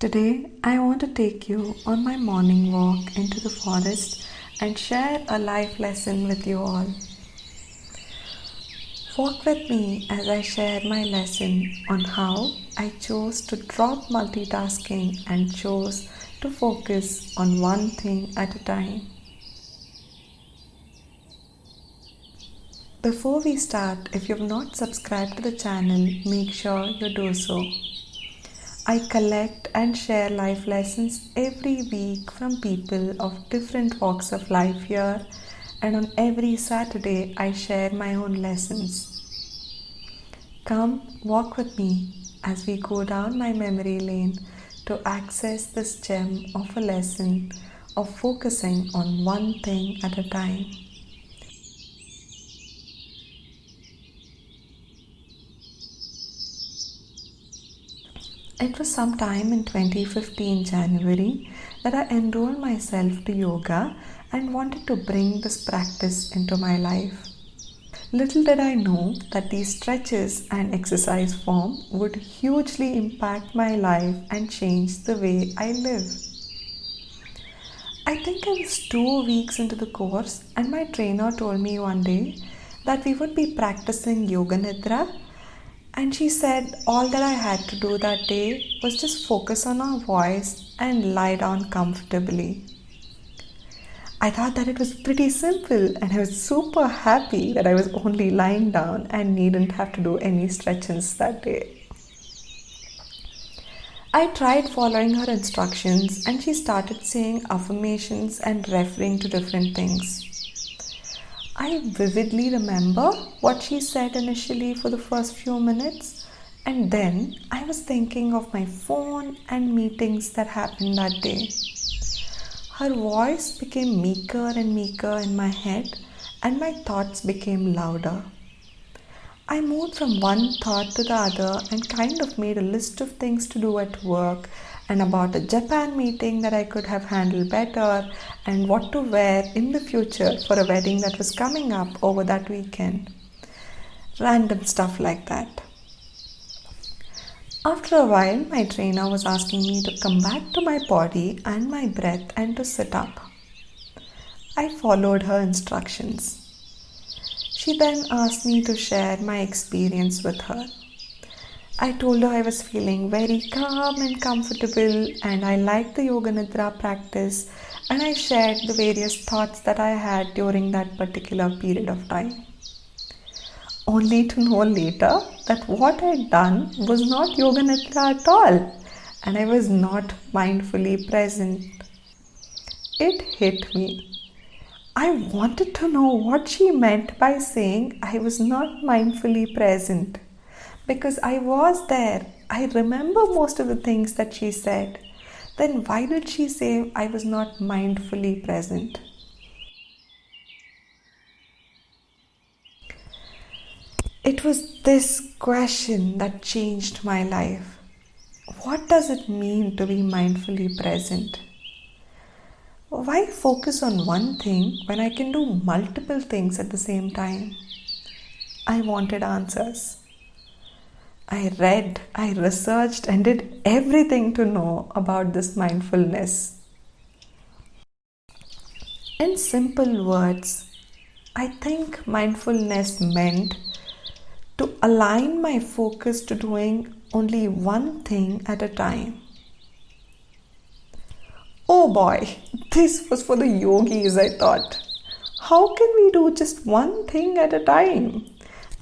Today, I want to take you on my morning walk into the forest and share a life lesson with you all. Walk with me as I share my lesson on how I chose to drop multitasking and chose to focus on one thing at a time. Before we start, if you have not subscribed to the channel, make sure you do so. I collect and share life lessons every week from people of different walks of life here, and on every Saturday I share my own lessons. Come walk with me as we go down my memory lane to access this gem of a lesson of focusing on one thing at a time. It was sometime in 2015 January that I enrolled myself to yoga and wanted to bring this practice into my life. Little did I know that these stretches and exercise form would hugely impact my life and change the way I live. I think I was 2 weeks into the course and my trainer told me one day that we would be practicing yoga nidra, and she said all that I had to do that day was just focus on our voice and lie down comfortably. I thought that it was pretty simple and I was super happy that I was only lying down and needn't have to do any stretches that day. I tried following her instructions and she started saying affirmations and referring to different things. I vividly remember what she said initially for the first few minutes, and then I was thinking of my phone and meetings that happened that day. Her voice became meeker and meeker in my head, and my thoughts became louder. I moved from one thought to the other and kind of made a list of things to do at work and about a Japan meeting that I could have handled better and what to wear in the future for a wedding that was coming up over that weekend. Random stuff like that. After a while, my trainer was asking me to come back to my body and my breath and to sit up. I followed her instructions. She then asked me to share my experience with her. I told her I was feeling very calm and comfortable and I liked the yoga nidra practice, and I shared the various thoughts that I had during that particular period of time. Only to know later that what I had done was not yoga nidra at all, and I was not mindfully present. It hit me. I wanted to know what she meant by saying I was not mindfully present. Because I was there. I remember most of the things that she said. Then why did she say I was not mindfully present? It was this question that changed my life. What does it mean to be mindfully present? Why focus on one thing when I can do multiple things at the same time? I wanted answers. I read, I researched and did everything to know about this mindfulness. In simple words, I think mindfulness meant to align my focus to doing only one thing at a time. Oh boy, this was for the yogis, I thought. How can we do just one thing at a time?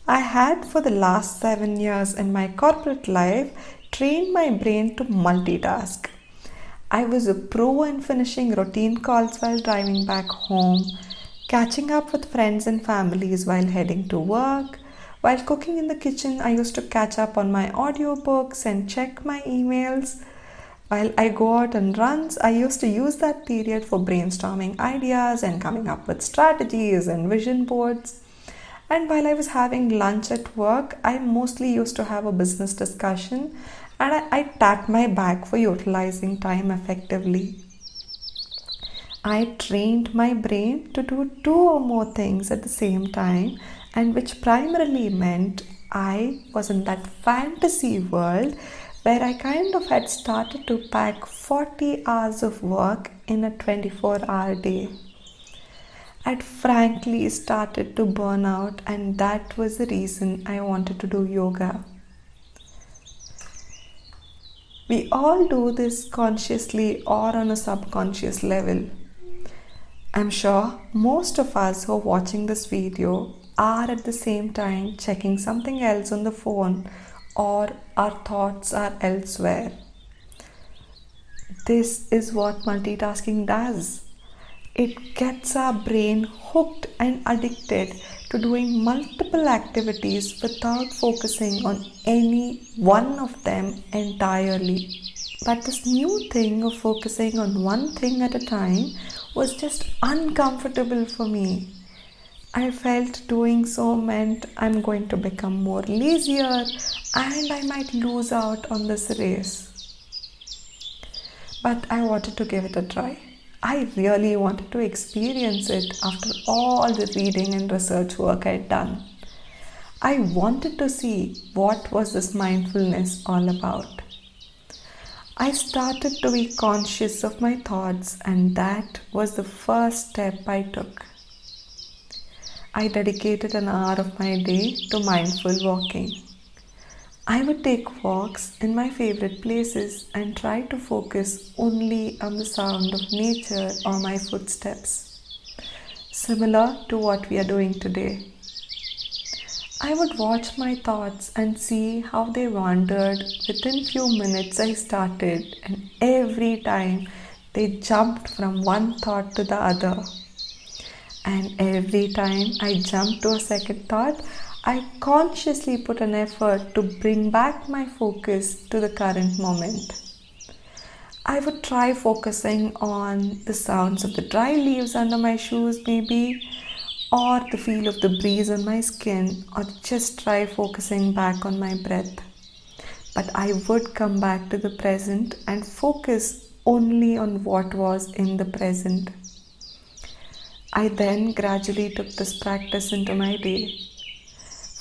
I had for the last 7 years in my corporate life trained my brain to multitask. I was a pro in finishing routine calls while driving back home, catching up with friends and families while heading to work. While cooking in the kitchen, I used to catch up on my audiobooks and check my emails. While I go out on runs, I used to use that period for brainstorming ideas and coming up with strategies and vision boards. And while I was having lunch at work, I mostly used to have a business discussion, and I tapped my back for utilizing time effectively. I trained my brain to do 2 or more things at the same time, and which primarily meant I was in that fantasy world where I kind of had started to pack 40 hours of work in a 24-hour day. I'd frankly started to burn out, and that was the reason I wanted to do yoga. We all do this consciously or on a subconscious level. I'm sure most of us who are watching this video are at the same time checking something else on the phone, or our thoughts are elsewhere. This is what multitasking does. It gets our brain hooked and addicted to doing multiple activities without focusing on any one of them entirely. But this new thing of focusing on one thing at a time was just uncomfortable for me. I felt doing so meant I'm going to become more lazier and I might lose out on this race. But I wanted to give it a try. I really wanted to experience it after all the reading and research work I'd done. I wanted to see what was this mindfulness all about. I started to be conscious of my thoughts, and that was the first step I took. I dedicated an hour of my day to mindful walking. I would take walks in my favorite places and try to focus only on the sound of nature or my footsteps, similar to what we are doing today. I would watch my thoughts and see how they wandered. Within few minutes I started, and every time they jumped from one thought to the other. And every time I jumped to a second thought, I consciously put an effort to bring back my focus to the current moment. I would try focusing on the sounds of the dry leaves under my shoes maybe, or the feel of the breeze on my skin, or just try focusing back on my breath. But I would come back to the present and focus only on what was in the present. I then gradually took this practice into my day.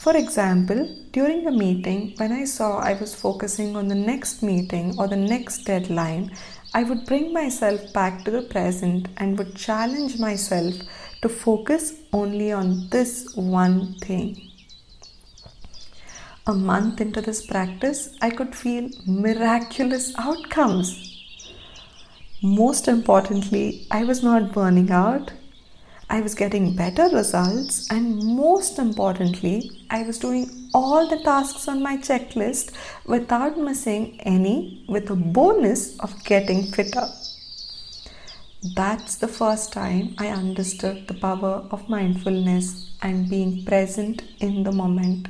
For example, during a meeting, when I saw I was focusing on the next meeting or the next deadline, I would bring myself back to the present and would challenge myself to focus only on this one thing. A month into this practice, I could feel miraculous outcomes. Most importantly, I was not burning out. I was getting better results, and most importantly, I was doing all the tasks on my checklist without missing any, with a bonus of getting fitter. That's the first time I understood the power of mindfulness and being present in the moment.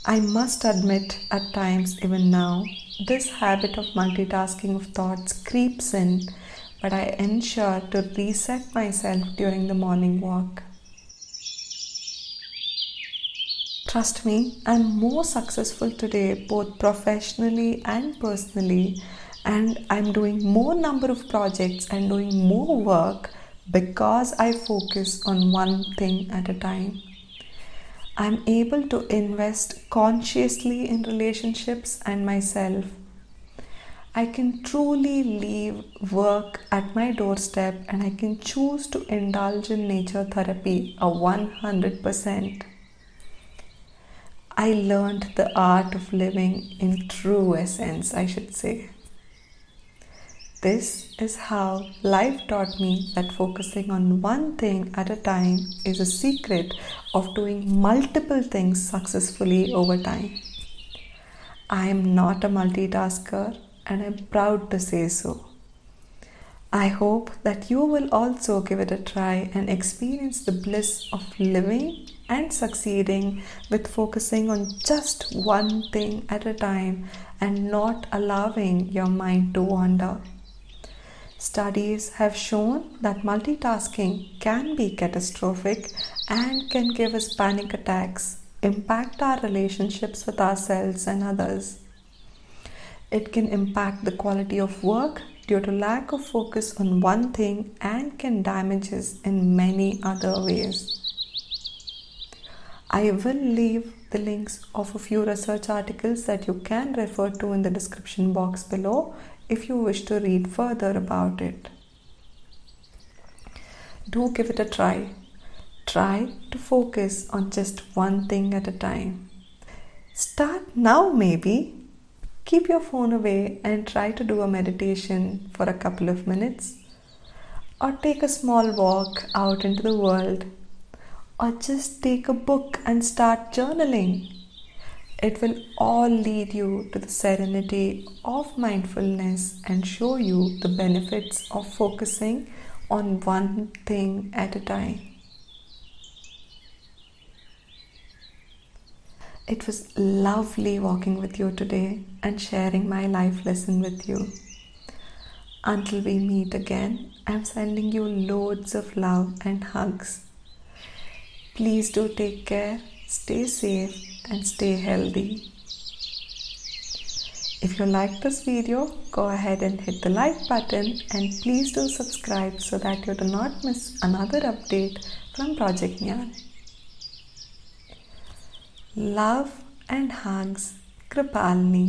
I must admit, at times even now, this habit of multitasking of thoughts creeps in, but I ensure to reset myself during the morning walk. Trust me, I'm more successful today both professionally and personally, and I'm doing more number of projects and doing more work because I focus on one thing at a time. I'm able to invest consciously in relationships and myself. I can truly leave work at my doorstep, and I can choose to indulge in nature therapy 100%. I learned the art of living in true essence, I should say. This is how life taught me that focusing on one thing at a time is a secret of doing multiple things successfully over time. I am not a multitasker, and I'm proud to say so. I hope that you will also give it a try and experience the bliss of living and succeeding with focusing on just one thing at a time and not allowing your mind to wander. Studies have shown that multitasking can be catastrophic and can give us panic attacks, impact our relationships with ourselves and others. It can impact the quality of work due to lack of focus on one thing and can damage us in many other ways. I will leave the links of a few research articles that you can refer to in the description box below if you wish to read further about it. Do give it a try. Try to focus on just one thing at a time. Start now, maybe. Keep your phone away and try to do a meditation for a couple of minutes. Or take a small walk out into the world. Or just take a book and start journaling. It will all lead you to the serenity of mindfulness and show you the benefits of focusing on one thing at a time. It was lovely walking with you today and sharing my life lesson with you. Until we meet again, I'm sending you loads of love and hugs. Please do take care, stay safe and stay healthy. If you like this video, go ahead and hit the like button and please do subscribe so that you do not miss another update from Project Njaan. Love and hugs, Krupalini.